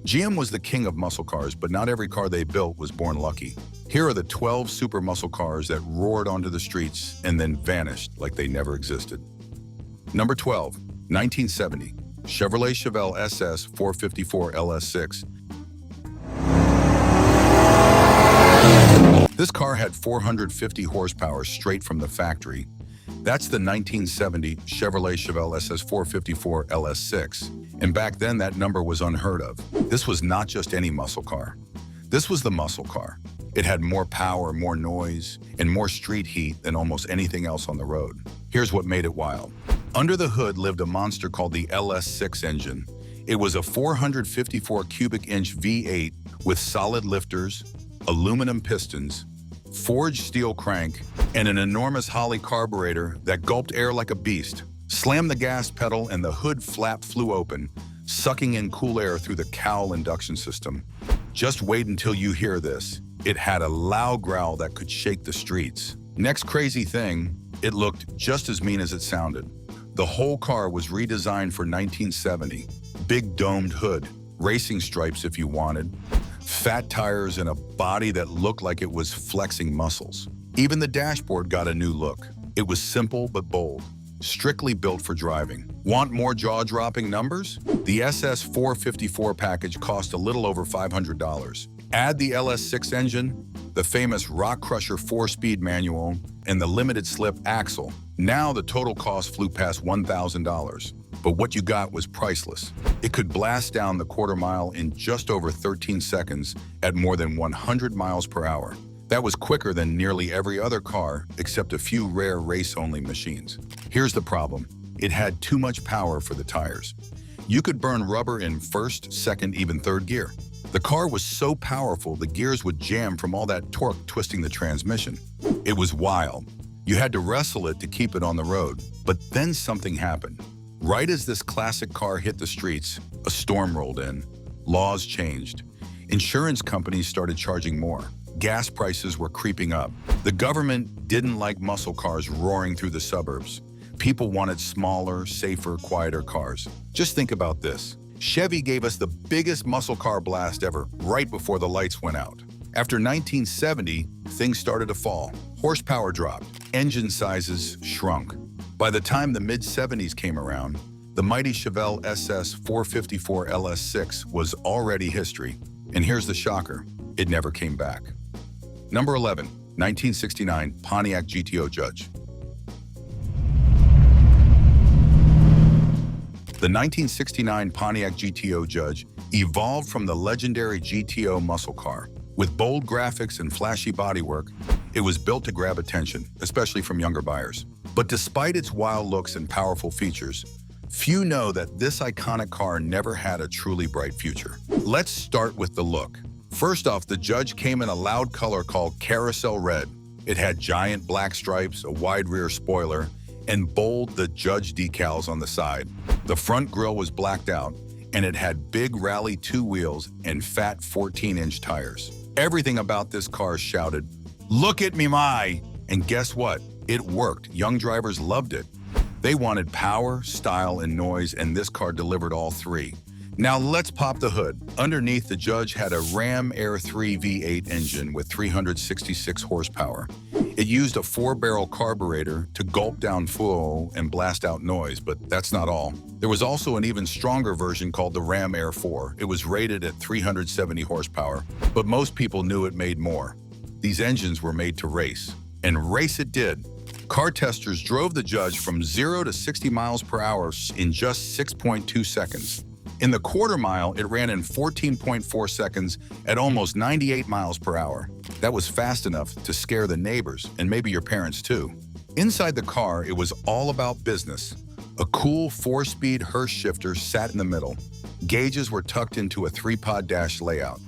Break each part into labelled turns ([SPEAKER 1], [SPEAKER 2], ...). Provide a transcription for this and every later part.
[SPEAKER 1] GM was the king of muscle cars, but not every car they built was born lucky. Here are the 12 super muscle cars that roared onto the streets and then vanished like they never existed. Number 12, 1970, Chevrolet Chevelle SS 454 LS6. This car had 450 horsepower straight from the factory. That's the 1970 Chevrolet Chevelle SS 454 LS6. And back then, that number was unheard of. This was not just any muscle car. This was the muscle car. It had more power, more noise, and more street heat than almost anything else on the road. Here's what made it wild. Under the hood lived a monster called the LS6 engine. It was a 454 cubic inch V8 with solid lifters, aluminum pistons, forged steel crank, and an enormous Holley carburetor that gulped air like a beast. Slam the gas pedal and the hood flap flew open, sucking in cool air through the cowl induction system. Just wait until you hear this. It had a loud growl that could shake the streets. Next crazy thing, it looked just as mean as it sounded. The whole car was redesigned for 1970. Big domed hood, racing stripes if you wanted, fat tires, and a body that looked like it was flexing muscles. Even the dashboard got a new look. It was simple but bold, strictly built for driving. Want more jaw-dropping numbers? The SS 454 package cost a little over $500. Add the LS6 engine, the famous Rock Crusher 4-speed manual, and the limited slip axle. Now the total cost flew past $1,000. But what you got was priceless. It could blast down the quarter mile in just over 13 seconds at more than 100 miles per hour. That was quicker than nearly every other car except a few rare race-only machines. Here's the problem. It had too much power for the tires. You could burn rubber in first, second, even third gear. The car was so powerful the gears would jam from all that torque twisting the transmission. It was wild. You had to wrestle it to keep it on the road. But then something happened. Right as this classic car hit the streets, a storm rolled in. Laws changed. Insurance companies started charging more. Gas prices were creeping up. The government didn't like muscle cars roaring through the suburbs. People wanted smaller, safer, quieter cars. Just think about this. Chevy gave us the biggest muscle car blast ever right before the lights went out. After 1970, things started to fall. Horsepower dropped. Engine sizes shrunk. By the time the mid-70s came around, the mighty Chevelle SS 454 LS6 was already history. And here's the shocker. It never came back. Number 11, 1969 Pontiac GTO Judge. The 1969 Pontiac GTO Judge evolved from the legendary GTO muscle car. With bold graphics and flashy bodywork, it was built to grab attention, especially from younger buyers. But despite its wild looks and powerful features, few know that this iconic car never had a truly bright future. Let's start with the look. First off, the Judge came in a loud color called Carousel Red. It had giant black stripes, a wide rear spoiler, and bold "The Judge" decals on the side. The front grille was blacked out, and it had big Rally 2 wheels and fat 14-inch tires. Everything about this car shouted, "Look at me, my!" And guess what? It worked. Young drivers loved it. They wanted power, style, and noise, and this car delivered all three. Now let's pop the hood. Underneath, the Judge had a Ram Air 3 V8 engine with 366 horsepower. It used a 4-barrel carburetor to gulp down fuel and blast out noise, but that's not all. There was also an even stronger version called the Ram Air 4. It was rated at 370 horsepower, but most people knew it made more. These engines were made to race, and race it did. Car testers drove the Judge from 0 to 60 miles per hour in just 6.2 seconds. In the quarter mile, it ran in 14.4 seconds at almost 98 miles per hour. That was fast enough to scare the neighbors and maybe your parents too. Inside the car, it was all about business. A cool 4-speed Hurst shifter sat in the middle. Gauges were tucked into a 3-pod dash layout.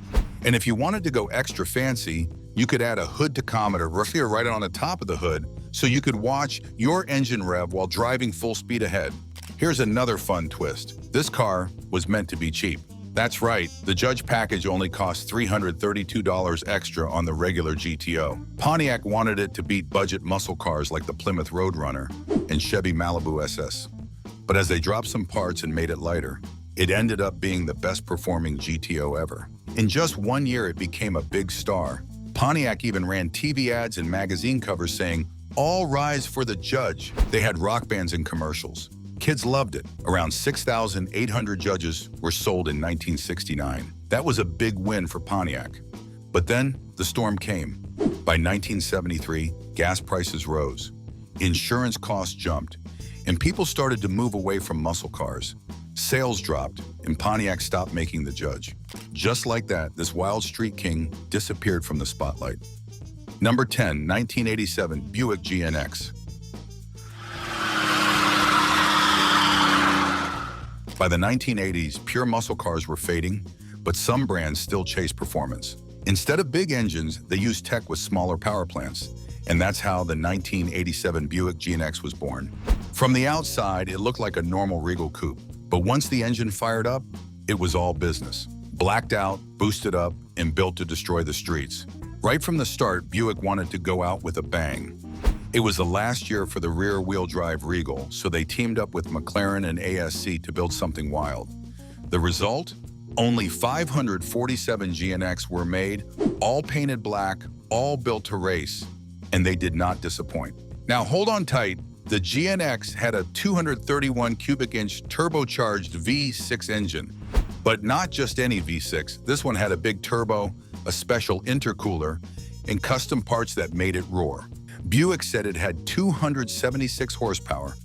[SPEAKER 1] And if you wanted to go extra fancy, you could add a hood tachometer right on the top of the hood so you could watch your engine rev while driving full speed ahead. Here's another fun twist. This car was meant to be cheap. That's right, the Judge package only cost $332 extra on the regular GTO. Pontiac wanted it to beat budget muscle cars like the Plymouth Roadrunner and Chevy Malibu SS. But as they dropped some parts and made it lighter, It ended up being the best performing GTO ever. In just 1 year, it became a big star. Pontiac even ran TV ads and magazine covers saying, "All rise for the Judge." They had rock bands and commercials. Kids loved it. Around 6,800 Judges were sold in 1969. That was a big win for Pontiac. But then the storm came. By 1973, gas prices rose. Insurance costs jumped, and people started to move away from muscle cars. Sales dropped, and Pontiac stopped making the Judge. Just like that, this wild street king disappeared from the spotlight. Number 10, 1987 Buick GNX. By the 1980s, pure muscle cars were fading, but some brands still chased performance. Instead of big engines, they used tech with smaller power plants, and that's how the 1987 Buick GNX was born. From the outside, it looked like a normal Regal coupe, but once the engine fired up, it was all business. Blacked out, boosted up, and built to destroy the streets. Right from the start, Buick wanted to go out with a bang. It was the last year for the rear-wheel drive Regal, so they teamed up with McLaren and ASC to build something wild. The result? Only 547 GNX were made, all painted black, all built to race, and they did not disappoint. Now hold on tight, the GNX had a 231 cubic inch turbocharged V6 engine. But not just any V6, this one had a big turbo, a special intercooler, and custom parts that made it roar. Buick said it had 276 horsepower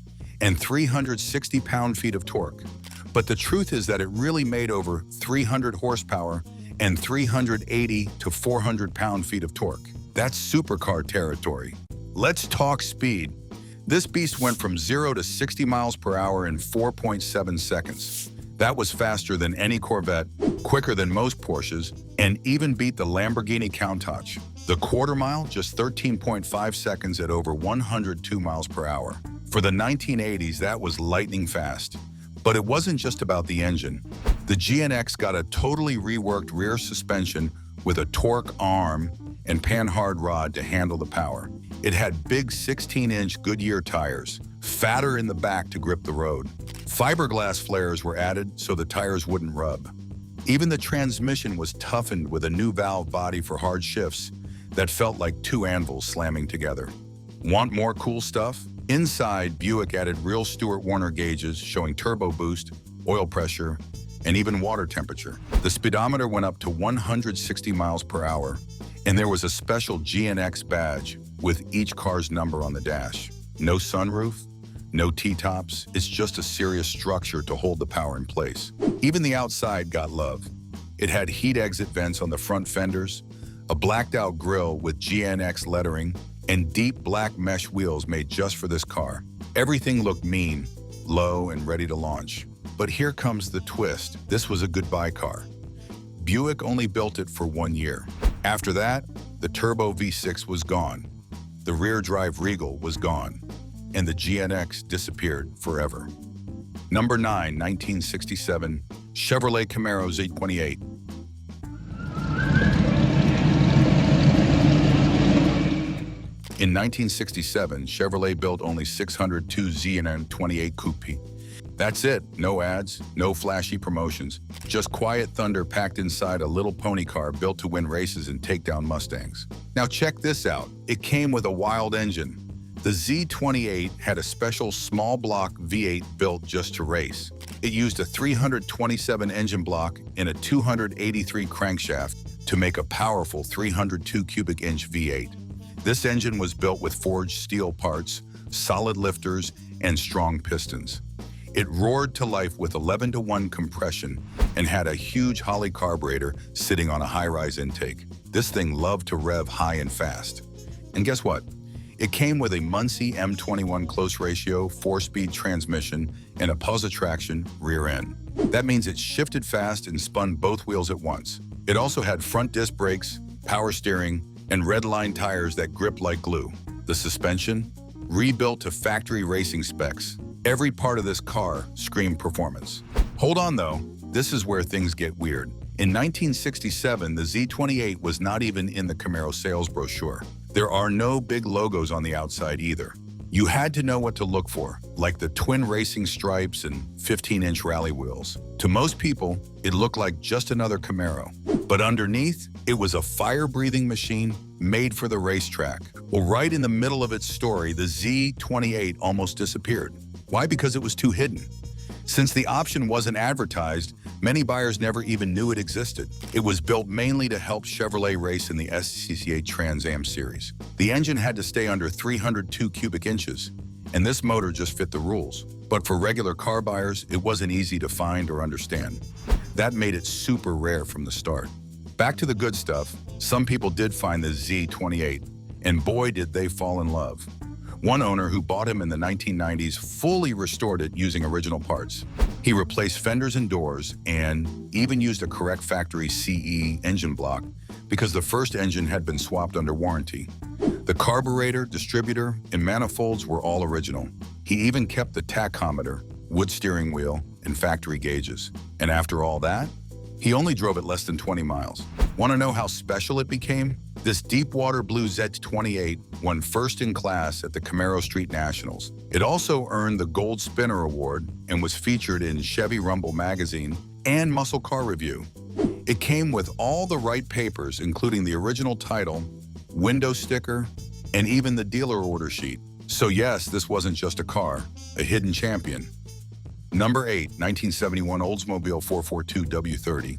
[SPEAKER 1] and 360 pound-feet of torque. But the truth is that it really made over 300 horsepower and 380 to 400 pound-feet of torque. That's supercar territory. Let's talk speed. This beast went from 0 to 60 miles per hour in 4.7 seconds. That was faster than any Corvette, quicker than most Porsches, and even beat the Lamborghini Countach. The quarter mile, just 13.5 seconds at over 102 miles per hour. For the 1980s, that was lightning fast. But it wasn't just about the engine. The GNX got a totally reworked rear suspension with a torque arm and panhard rod to handle the power. It had big 16-inch Goodyear tires, fatter in the back to grip the road. Fiberglass flares were added so the tires wouldn't rub. Even the transmission was toughened with a new valve body for hard shifts that felt like two anvils slamming together. Want more cool stuff? Inside, Buick added real Stewart Warner gauges showing turbo boost, oil pressure, and even water temperature. The speedometer went up to 160 miles per hour, and there was a special GNX badge with each car's number on the dash. No sunroof, no T-tops, it's just a serious structure to hold the power in place. Even the outside got love. It had heat exit vents on the front fenders, a blacked-out grille with GNX lettering, and deep black mesh wheels made just for this car. Everything looked mean, low, and ready to launch. But here comes the twist. This was a goodbye car. Buick only built it for 1 year. After that, the turbo V6 was gone. The rear-drive Regal was gone, and the GNX disappeared forever. Number 9, 1967, Chevrolet Camaro Z28. In 1967, Chevrolet built only 602 Z28 Coupe. That's it, no ads, no flashy promotions, just quiet thunder packed inside a little pony car built to win races and take down Mustangs. Now check this out, it came with a wild engine. The Z28 had a special small block V8 built just to race. It used a 327 engine block and a 283 crankshaft to make a powerful 302 cubic inch V8. This engine was built with forged steel parts, solid lifters, and strong pistons. It roared to life with 11-to-1 compression and had a huge Holley carburetor sitting on a high-rise intake. This thing loved to rev high and fast. And guess what? It came with a Muncie M21 close ratio, 4-speed transmission, and a puzzle traction rear end. That means it shifted fast and spun both wheels at once. It also had front disc brakes, power steering, and red-line tires that grip like glue. The suspension? Rebuilt to factory racing specs. Every part of this car screamed performance. Hold on though, this is where things get weird. In 1967, the Z28 was not even in the Camaro sales brochure. There are no big logos on the outside either. You had to know what to look for, like the twin racing stripes and 15-inch rally wheels. To most people, it looked like just another Camaro. But underneath, it was a fire-breathing machine made for the racetrack. Well, right in the middle of its story, the Z28 almost disappeared. Why? Because it was too hidden. Since the option wasn't advertised, many buyers never even knew it existed. It was built mainly to help Chevrolet race in the GTO Trans Am series. The engine had to stay under 302 cubic inches, and this motor just fit the rules. But for regular car buyers, it wasn't easy to find or understand. That made it super rare from the start. Back to the good stuff, some people did find the Z28, and boy did they fall in love. One owner who bought him in the 1990s fully restored it using original parts. He replaced fenders and doors and even used a correct factory CE engine block because the first engine had been swapped under warranty. The carburetor, distributor, and manifolds were all original. He even kept the tachometer, wood steering wheel, and factory gauges. And after all that, he only drove it less than 20 miles. Want to know how special it became? This deep water blue Z28 won first in class at the Camaro Street Nationals. It also earned the Gold Spinner Award and was featured in Chevy Rumble magazine and Muscle Car Review. It came with all the right papers, including the original title, window sticker, and even the dealer order sheet. So yes, this wasn't just a car, a hidden champion. Number 8, 1971 Oldsmobile 442 W30.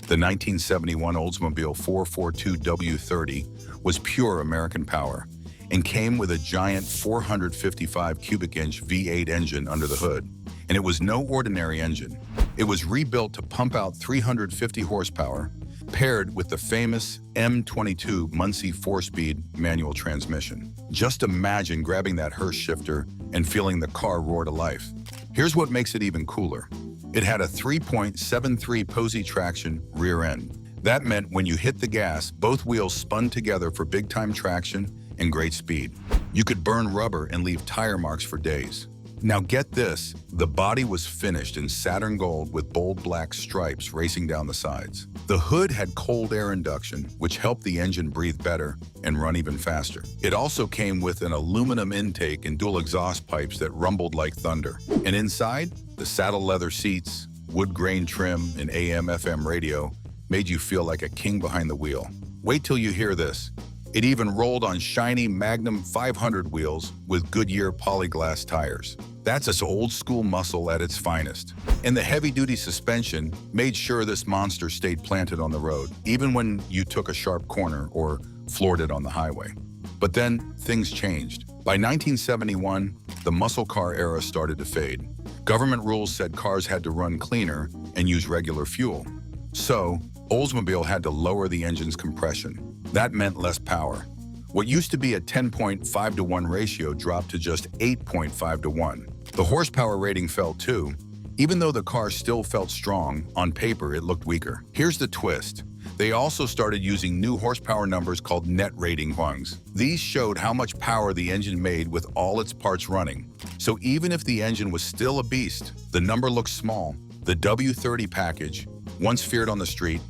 [SPEAKER 1] The 1971 Oldsmobile 442 W30 was pure American power and came with a giant 455 cubic inch V8 engine under the hood. And it was no ordinary engine. It was rebuilt to pump out 350 horsepower, paired with the famous M22 Muncie 4-speed manual transmission. Just imagine grabbing that Hurst shifter and feeling the car roar to life. Here's what makes it even cooler. It had a 3.73 Posey traction rear end. That meant when you hit the gas, both wheels spun together for big-time traction and great speed. You could burn rubber and leave tire marks for days. Now get this, the body was finished in Saturn gold with bold black stripes racing down the sides. The hood had cold air induction, which helped the engine breathe better and run even faster. It also came with an aluminum intake and dual exhaust pipes that rumbled like thunder. And inside, the saddle leather seats, wood grain trim, and AM/FM radio made you feel like a king behind the wheel. Wait till you hear this. It even rolled on shiny Magnum 500 wheels with Goodyear polyglass tires. That's its old school muscle at its finest. And the heavy-duty suspension made sure this monster stayed planted on the road, even when you took a sharp corner or floored it on the highway. But then things changed. By 1971, the muscle car era started to fade. Government rules said cars had to run cleaner and use regular fuel. So, Oldsmobile had to lower the engine's compression. That meant less power. What used to be a 10.5-to-1 ratio dropped to just 8.5-to-1. The horsepower rating fell too. Even though the car still felt strong, on paper it looked weaker. Here's the twist. They also started using new horsepower numbers called net rating hungs. These showed how much power the engine made with all its parts running. So even if the engine was still a beast, the number looked small. The W30 package, once feared on the street,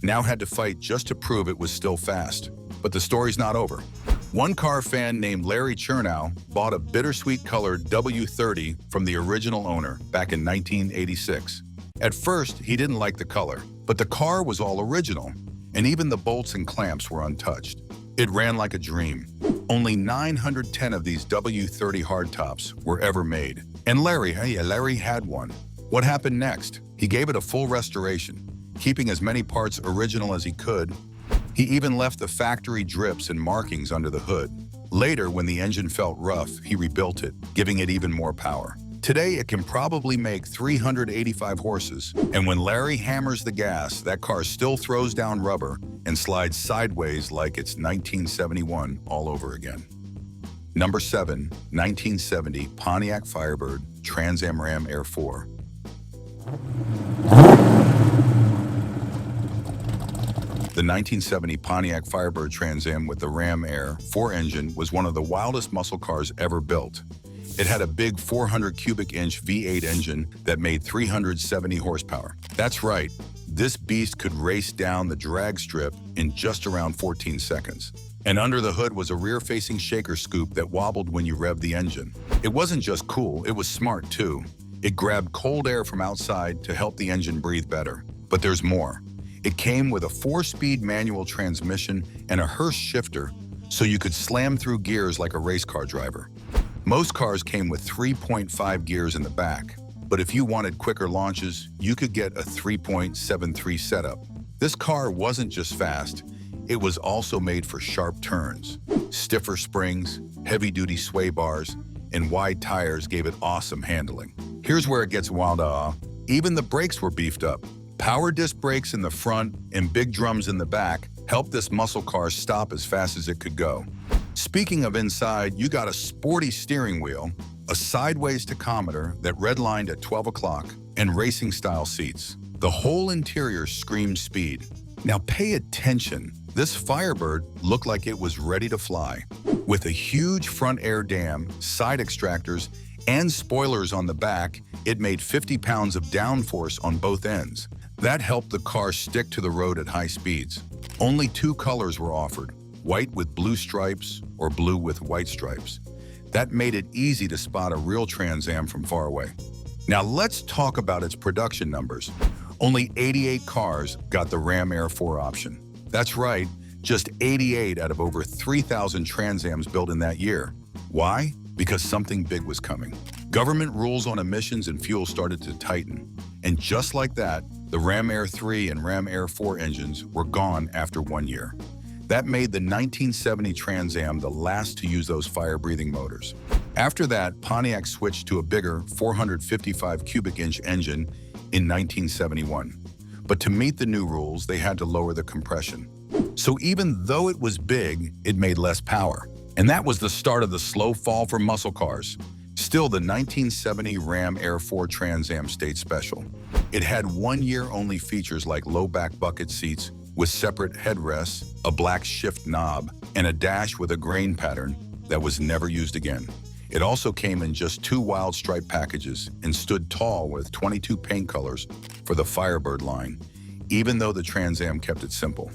[SPEAKER 1] now had to fight just to prove it was still fast. But the story's not over. One car fan named Larry Chernow bought a bittersweet colored W30 from the original owner back in 1986. At first, he didn't like the color, but the car was all original, and even the bolts and clamps were untouched. It ran like a dream. Only 910 of these W30 hardtops were ever made. And Larry had one. What happened next? He gave it a full restoration, keeping as many parts original as he could. He even left the factory drips and markings under the hood. Later, when the engine felt rough, he rebuilt it, giving it even more power. Today, it can probably make 385 horses, and when Larry hammers the gas, that car still throws down rubber and slides sideways like it's 1971 all over again. Number 7, 1970 Pontiac Firebird Trans Am Ram Air 4. The 1970 Pontiac Firebird Trans Am with the Ram Air 4 engine was one of the wildest muscle cars ever built. It had a big 400 cubic inch V8 engine that made 370 horsepower. That's right, This beast could race down the drag strip in just around 14 seconds. And under the hood was a rear-facing shaker scoop that wobbled when you revved the engine. It wasn't just cool, it was smart too. It grabbed cold air from outside to help the engine breathe better. But there's more. It came with a 4-speed manual transmission and a Hurst shifter, so you could slam through gears like a race car driver. Most cars came with 3.5 gears in the back, but if you wanted quicker launches, you could get a 3.73 setup. This car wasn't just fast, it was also made for sharp turns. Stiffer springs, heavy-duty sway bars, and wide tires gave it awesome handling. Here's where it gets wild. Even the brakes were beefed up. Power disc brakes in the front and big drums in the back helped this muscle car stop as fast as it could go. Speaking of inside, you got a sporty steering wheel, a sideways tachometer that redlined at 12 o'clock, and racing-style seats. The whole interior screamed speed. Now pay attention. This Firebird looked like it was ready to fly. With a huge front air dam, side extractors, and spoilers on the back, it made 50 pounds of downforce on both ends. That helped the car stick to the road at high speeds. Only 2 colors were offered, white with blue stripes or blue with white stripes. That made it easy to spot a real Trans Am from far away. Now let's talk about its production numbers. Only 88 cars got the Ram Air 4 option. That's right, just 88 out of over 3,000 Trans Ams built in that year. Why? Because something big was coming. Government rules on emissions and fuel started to tighten. And just like that, the Ram Air 3 and Ram Air 4 engines were gone after 1 year. That made the 1970 Trans Am the last to use those fire-breathing motors. After that, Pontiac switched to a bigger 455 cubic inch engine in 1971. But to meet the new rules, they had to lower the compression. So even though it was big, it made less power. And that was the start of the slow fall for muscle cars. Still, the 1970 Ram Air 4 Trans Am stayed special. It had 1-year-only features like low back bucket seats with separate headrests, a black shift knob, and a dash with a grain pattern that was never used again. It also came in just 2 wild stripe packages and stood tall with 22 paint colors for the Firebird line, even though the Trans Am kept it simple.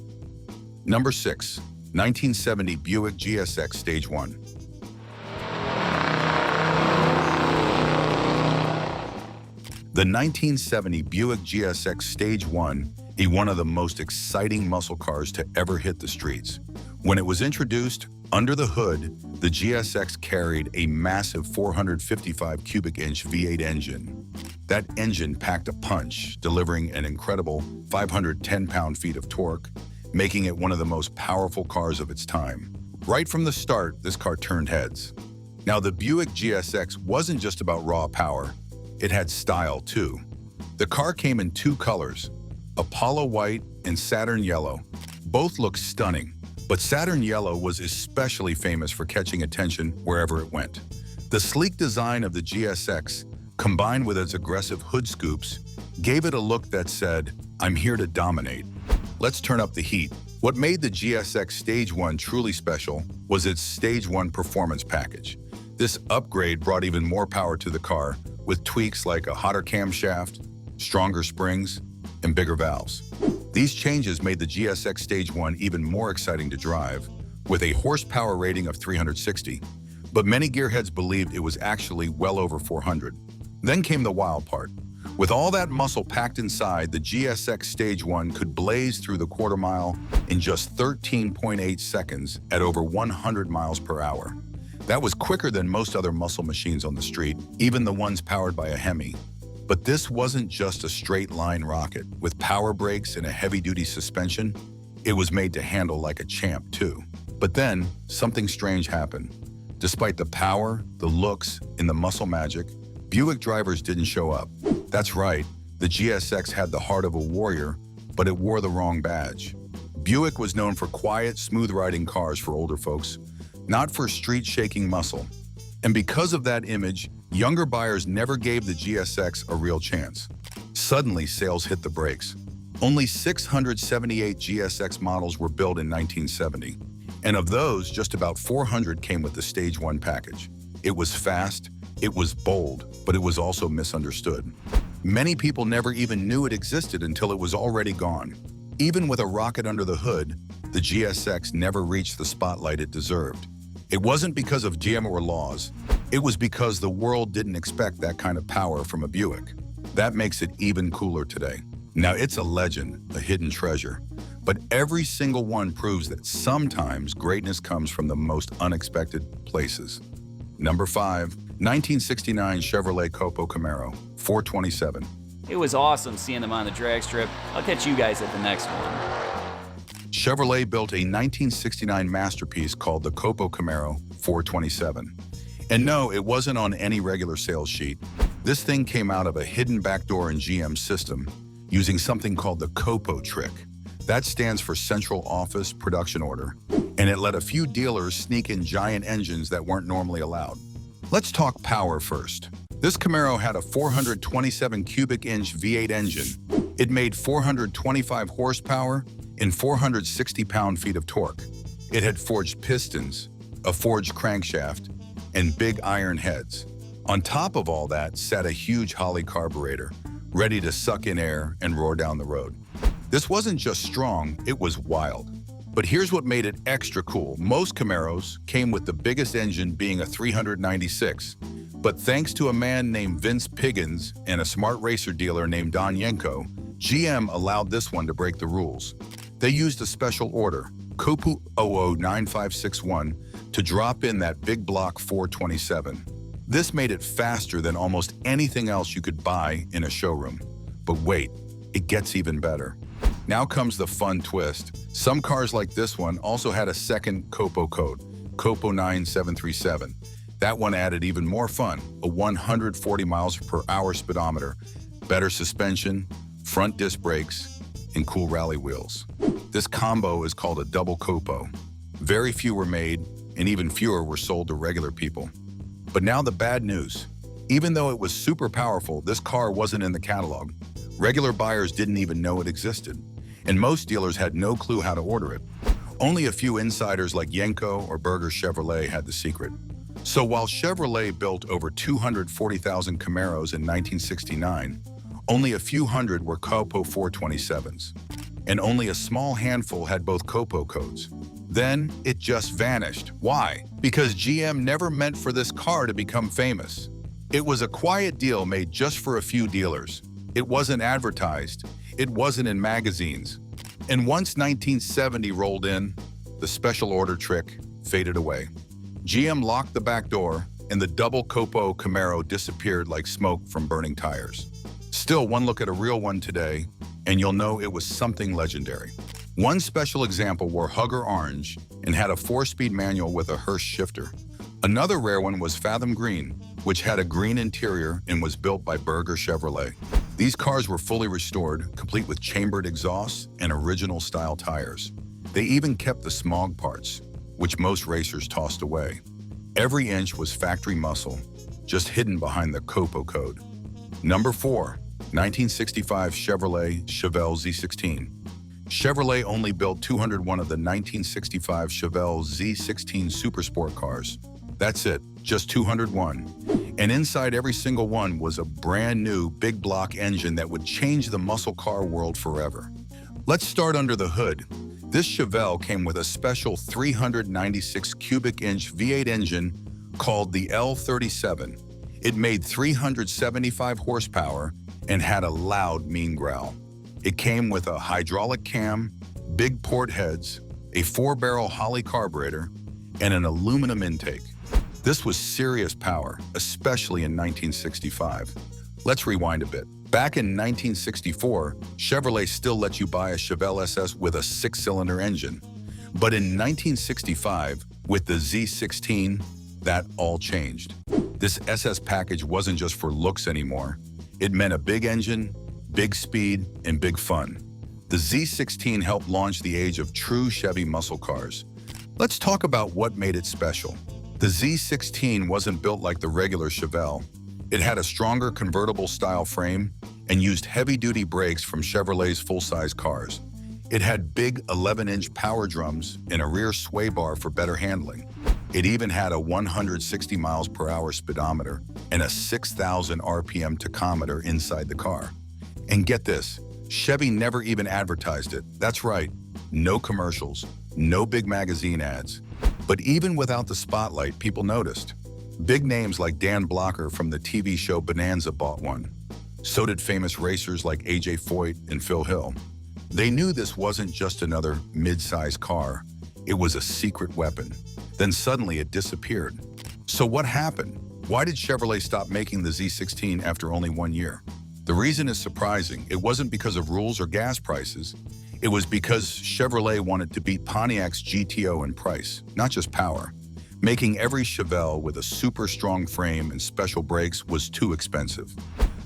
[SPEAKER 1] Number 6. 1970 Buick GSX Stage 1. The 1970 Buick GSX Stage 1 is one of the most exciting muscle cars to ever hit the streets. When it was introduced, under the hood, the GSX carried a massive 455 cubic inch V8 engine. That engine packed a punch, delivering an incredible 510 pound-feet of torque, making it one of the most powerful cars of its time. Right from the start, this car turned heads. Now, the Buick GSX wasn't just about raw power, it had style too. The car came in 2 colors, Apollo White and Saturn Yellow. Both looked stunning, but Saturn Yellow was especially famous for catching attention wherever it went. The sleek design of the GSX, combined with its aggressive hood scoops, gave it a look that said, "I'm here to dominate." Let's turn up the heat. What made the GSX Stage 1 truly special was its Stage 1 performance package. This upgrade brought even more power to the car, with tweaks like a hotter camshaft, stronger springs, and bigger valves. These changes made the GSX Stage 1 even more exciting to drive, with a horsepower rating of 360, but many gearheads believed it was actually well over 400. Then came the wild part. With all that muscle packed inside, the GSX Stage 1 could blaze through the quarter mile in just 13.8 seconds at over 100 miles per hour. That was quicker than most other muscle machines on the street, even the ones powered by a Hemi. But this wasn't just a straight-line rocket. With power brakes and a heavy-duty suspension, it was made to handle like a champ, too. But then, something strange happened. Despite the power, the looks, and the muscle magic, Buick drivers didn't show up. That's right, the GSX had the heart of a warrior, but it wore the wrong badge. Buick was known for quiet, smooth-riding cars for older folks, not for street-shaking muscle. And because of that image, younger buyers never gave the GSX a real chance. Suddenly, sales hit the brakes. Only 678 GSX models were built in 1970, and of those, just about 400 came with the Stage 1 package. It was fast, it was bold, but it was also misunderstood. Many people never even knew it existed until it was already gone. Even with a rocket under the hood, the GSX never reached the spotlight it deserved. It wasn't because of GM or laws. It was because the world didn't expect that kind of power from a Buick. That makes it even cooler today. Now, it's a legend, a hidden treasure, but every single one proves that sometimes greatness comes from the most unexpected places. Number 5, 1969 Chevrolet Copo Camaro, 427.
[SPEAKER 2] It was awesome seeing them on the drag strip. I'll catch you guys at the next one.
[SPEAKER 1] Chevrolet built a 1969 masterpiece called the Copo Camaro 427. And no, it wasn't on any regular sales sheet. This thing came out of a hidden backdoor in GM's system using something called the Copo trick. That stands for Central Office Production Order, and it let a few dealers sneak in giant engines that weren't normally allowed. Let's talk power first. This Camaro had a 427 cubic inch V8 engine. It made 425 horsepower and 460 pound-feet of torque. It had forged pistons, a forged crankshaft, and big iron heads. On top of all that sat a huge Holley carburetor, ready to suck in air and roar down the road. This wasn't just strong, it was wild. But here's what made it extra cool. Most Camaros came with the biggest engine being a 396. But thanks to a man named Vince Piggins and a smart racer dealer named Don Yenko, GM allowed this one to break the rules. They used a special order, Copo 009561, to drop in that big block 427. This made it faster than almost anything else you could buy in a showroom. But wait, it gets even better. Now comes the fun twist. Some cars like this one also had a second Copo code, Copo 9737. That one added even more fun, a 140 miles per hour speedometer, better suspension, front disc brakes, and cool rally wheels. This combo is called a double Copo. Very few were made, and even fewer were sold to regular people. But now the bad news. Even though it was super powerful, this car wasn't in the catalog. Regular buyers didn't even know it existed, and most dealers had no clue how to order it. Only a few insiders like Yenko or Berger Chevrolet had the secret. So while Chevrolet built over 240,000 Camaros in 1969, only a few hundred were Copo 427s, and only a small handful had both Copo codes. Then it just vanished. Why? Because GM never meant for this car to become famous. It was a quiet deal made just for a few dealers. It wasn't advertised. It wasn't in magazines. And once 1970 rolled in, the special order trick faded away. GM locked the back door, and the double Copo Camaro disappeared like smoke from burning tires. Still, one look at a real one today, and you'll know it was something legendary. One special example wore Hugger Orange and had a 4-speed manual with a Hirsch shifter. Another rare one was Fathom Green, which had a green interior and was built by Berger Chevrolet. These cars were fully restored, complete with chambered exhausts and original-style tires. They even kept the smog parts, which most racers tossed away. Every inch was factory muscle, just hidden behind the Copo code. Number 4, 1965 Chevrolet Chevelle Z16. Chevrolet only built 201 of the 1965 Chevelle Z16 Super Sport cars. That's it, just 201. And inside every single one was a brand new big block engine that would change the muscle car world forever. Let's start under the hood. This Chevelle came with a special 396 cubic inch V8 engine called the L37. It made 375 horsepower and had a loud, mean growl. It came with a hydraulic cam, big port heads, a 4-barrel Holley carburetor, and an aluminum intake. This was serious power, especially in 1965. Let's rewind a bit. Back in 1964, Chevrolet still let you buy a Chevelle SS with a 6-cylinder engine. But in 1965, with the Z16, that all changed. This SS package wasn't just for looks anymore. It meant a big engine, big speed, and big fun. The Z16 helped launch the age of true Chevy muscle cars. Let's talk about what made it special. The Z16 wasn't built like the regular Chevelle. It had a stronger convertible-style frame and used heavy-duty brakes from Chevrolet's full-size cars. It had big 11-inch power drums and a rear sway bar for better handling. It even had a 160 miles per hour speedometer and a 6,000 RPM tachometer inside the car. And get this, Chevy never even advertised it. That's right, no commercials, no big magazine ads. But even without the spotlight, people noticed. Big names like Dan Blocker from the TV show Bonanza bought one. So did famous racers like AJ Foyt and Phil Hill. They knew this wasn't just another mid-size car. It was a secret weapon. Then suddenly it disappeared. So what happened? Why did Chevrolet stop making the Z16 after only 1 year? The reason is surprising. It wasn't because of rules or gas prices. It was because Chevrolet wanted to beat Pontiac's GTO in price, not just power. Making every Chevelle with a super strong frame and special brakes was too expensive.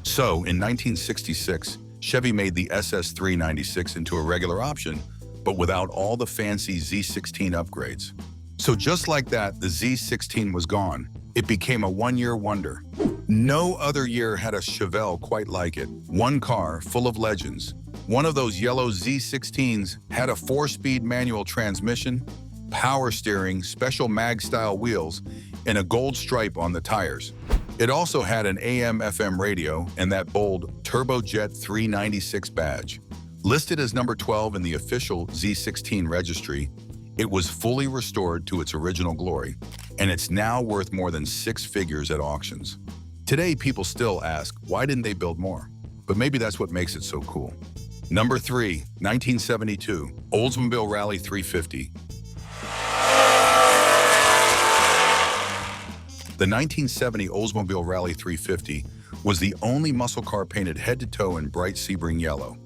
[SPEAKER 1] So, in 1966, Chevy made the SS396 into a regular option, but without all the fancy Z16 upgrades. So just like that, the Z16 was gone. It became a one-year wonder. No other year had a Chevelle quite like it. One car full of legends. One of those yellow Z16s had a 4-speed manual transmission, power steering, special mag-style wheels, and a gold stripe on the tires. It also had an AM/FM radio and that bold Turbojet 396 badge. Listed as number 12 in the official Z16 registry, it was fully restored to its original glory, and it's now worth more than 6 figures at auctions. Today, people still ask, why didn't they build more? But maybe that's what makes it so cool. Number 3, 1972, Oldsmobile Rally 350. The 1970 Oldsmobile Rally 350 was the only muscle car painted head to toe in bright Sebring yellow.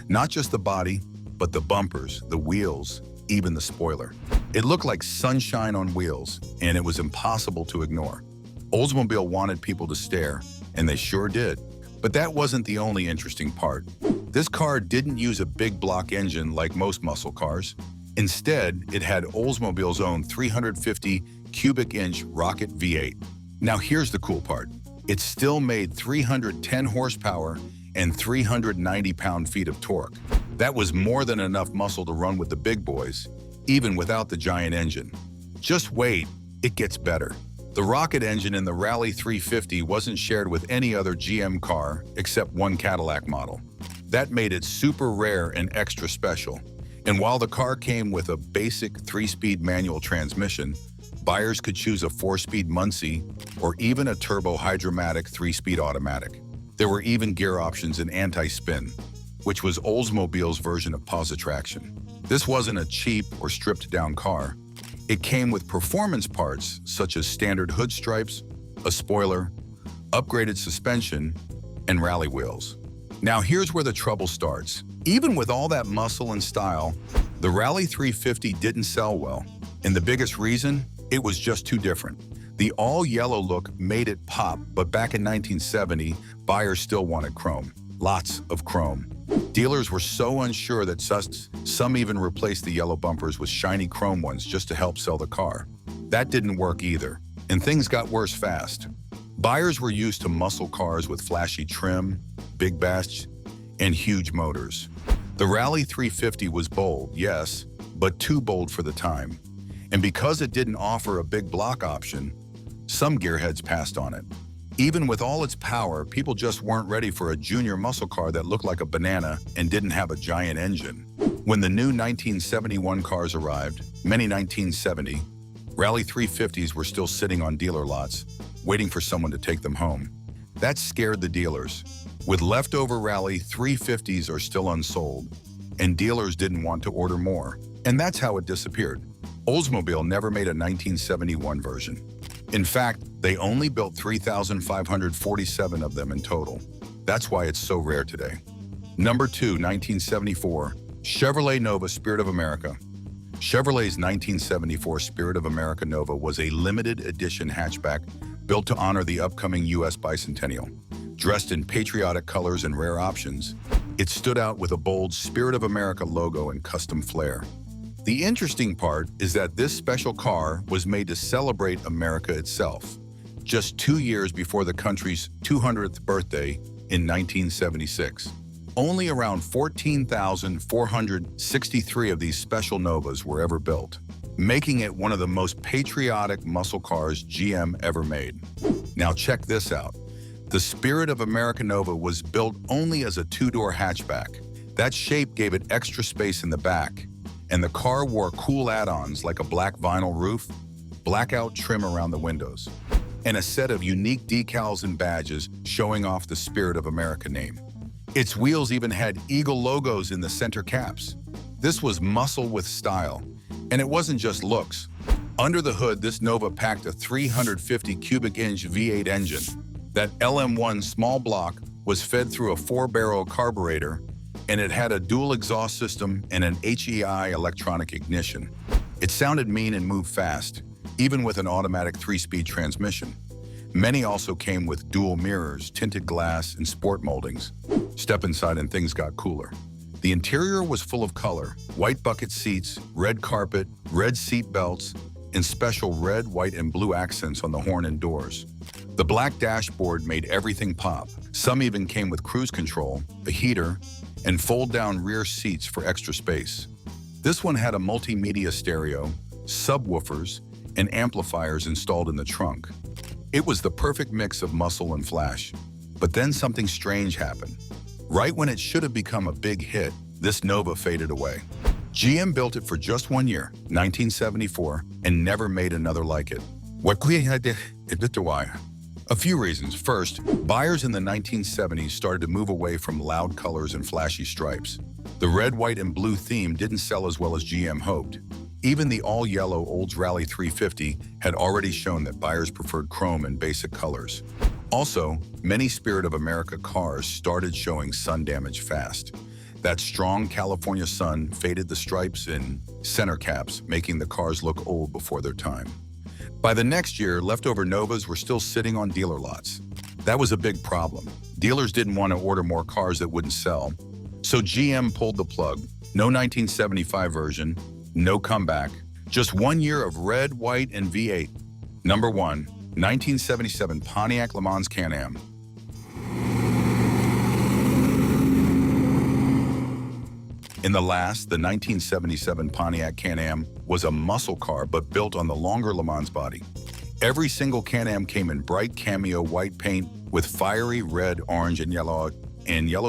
[SPEAKER 1] Not just the body, but the bumpers, the wheels, even the spoiler. It looked like sunshine on wheels, and it was impossible to ignore. Oldsmobile wanted people to stare, and they sure did. But that wasn't the only interesting part. This car didn't use a big block engine like most muscle cars. Instead, it had Oldsmobile's own 350 cubic inch rocket V8. Now here's the cool part. It still made 310 horsepower and 390 pound-feet of torque. That was more than enough muscle to run with the big boys, even without the giant engine. Just wait, it gets better. The rocket engine in the Rally 350 wasn't shared with any other GM car except one Cadillac model. That made it super rare and extra special. And while the car came with a basic 3-speed manual transmission, buyers could choose a 4-speed Muncie or even a turbo hydromatic 3-speed automatic. There were even gear options in anti-spin, which was Oldsmobile's version of pause traction. This wasn't a cheap or stripped-down car. It came with performance parts such as standard hood stripes, a spoiler, upgraded suspension, and rally wheels. Now here's where the trouble starts. Even with all that muscle and style, the Rally 350 didn't sell well. And the biggest reason? It was just too different. The all-yellow look made it pop, but back in 1970, buyers still wanted chrome. Lots of chrome. Dealers were so unsure that some even replaced the yellow bumpers with shiny chrome ones just to help sell the car. That didn't work either, and things got worse fast. Buyers were used to muscle cars with flashy trim, big bash, and huge motors. The Rally 350 was bold, yes, but too bold for the time. And because it didn't offer a big block option, some gearheads passed on it. Even with all its power, people just weren't ready for a junior muscle car that looked like a banana and didn't have a giant engine. When the new 1971 cars arrived, many 1970, Rally 350s were still sitting on dealer lots, waiting for someone to take them home. That scared the dealers. With leftover Rally 350s are still unsold, and dealers didn't want to order more. And that's how it disappeared. Oldsmobile never made a 1971 version. In fact, they only built 3,547 of them in total. That's why it's so rare today. Number 2, 1974, Chevrolet Nova Spirit of America. Chevrolet's 1974 Spirit of America Nova was a limited edition hatchback built to honor the upcoming U.S. bicentennial. Dressed in patriotic colors and rare options, it stood out with a bold Spirit of America logo and custom flair. The interesting part is that this special car was made to celebrate America itself, just 2 years before the country's 200th birthday in 1976. Only around 14,463 of these special Novas were ever built. making it one of the most patriotic muscle cars GM ever made. Now check this out. The Spirit of America Nova was built only as a two-door hatchback. That shape gave it extra space in the back, and the car wore cool add-ons like a black vinyl roof, blackout trim around the windows, and a set of unique decals and badges showing off the Spirit of America name. Its wheels even had eagle logos in the center caps. This was muscle with style, and it wasn't just looks. Under the hood, this Nova packed a 350 cubic inch V8 engine. That LM1 small block was fed through a 4-barrel carburetor, and it had a dual exhaust system and an HEI electronic ignition. It sounded mean and moved fast, even with an automatic 3-speed transmission. Many also came with dual mirrors, tinted glass, and sport moldings. Step inside and things got cooler. The interior was full of color: white bucket seats, red carpet, red seat belts, and special red, white, and blue accents on the horn and doors. The black dashboard made everything pop. Some even came with cruise control, a heater, and fold-down rear seats for extra space. This one had a multimedia stereo, subwoofers, and amplifiers installed in the trunk. It was the perfect mix of muscle and flash. But then something strange happened. Right when it should have become a big hit, this Nova faded away. GM built it for just 1 year, 1974, and never made another like it. A few reasons. First, buyers in the 1970s started to move away from loud colors and flashy stripes. The red, white, and blue theme didn't sell as well as GM hoped. Even the all-yellow Olds Rally 350 had already shown that buyers preferred chrome and basic colors. Also, many Spirit of America cars started showing sun damage fast. That strong California sun faded the stripes and center caps, making the cars look old before their time. By the next year, leftover Novas were still sitting on dealer lots. That was a big problem. Dealers didn't want to order more cars that wouldn't sell, so GM pulled the plug. No 1975 version, no comeback, just 1 year of red, white, and V8. Number 1, 1977 Pontiac Le Mans CanAm. In the 1977 Pontiac CanAm was a muscle car but built on the longer Le Mans body. Every single CanAm came in bright cameo white paint with fiery red, orange, and yellow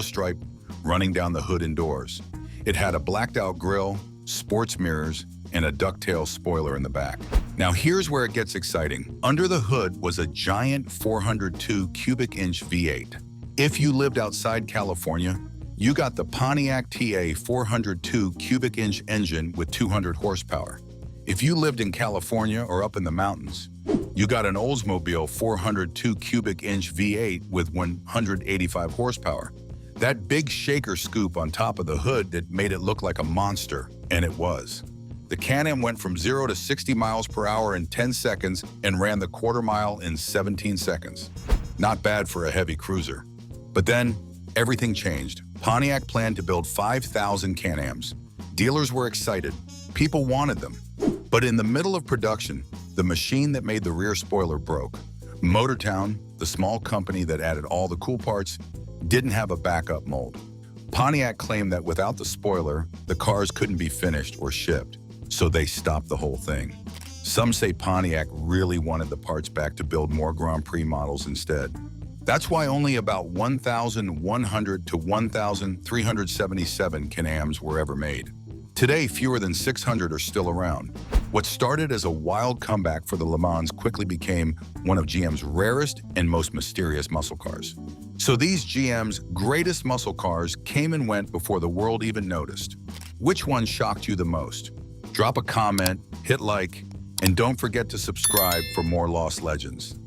[SPEAKER 1] stripe running down the hood and doors. It had a blacked-out grille, sports mirrors, and a ducktail spoiler in the back. Now here's where it gets exciting. Under the hood was a giant 402 cubic inch V8. If you lived outside California, you got the Pontiac TA 402 cubic inch engine with 200 horsepower. If you lived in California or up in the mountains, you got an Oldsmobile 402 cubic inch V8 with 185 horsepower. That big shaker scoop on top of the hood that made it look like a monster, and it was. The CanAm went from 0 to 60 miles per hour in 10 seconds and ran the quarter mile in 17 seconds. Not bad for a heavy cruiser. But then, everything changed. Pontiac planned to build 5,000 CanAms. Dealers were excited. People wanted them. But in the middle of production, the machine that made the rear spoiler broke. Motortown, the small company that added all the cool parts, didn't have a backup mold. Pontiac claimed that without the spoiler, the cars couldn't be finished or shipped, so they stopped the whole thing. Some say Pontiac really wanted the parts back to build more Grand Prix models instead. That's why only about 1,100 to 1,377 CanAms were ever made. Today, fewer than 600 are still around. What started as a wild comeback for the Le Mans quickly became one of GM's rarest and most mysterious muscle cars. So these GM's greatest muscle cars came and went before the world even noticed. Which one shocked you the most? Drop a comment, hit like, and don't forget to subscribe for more Lost Legends.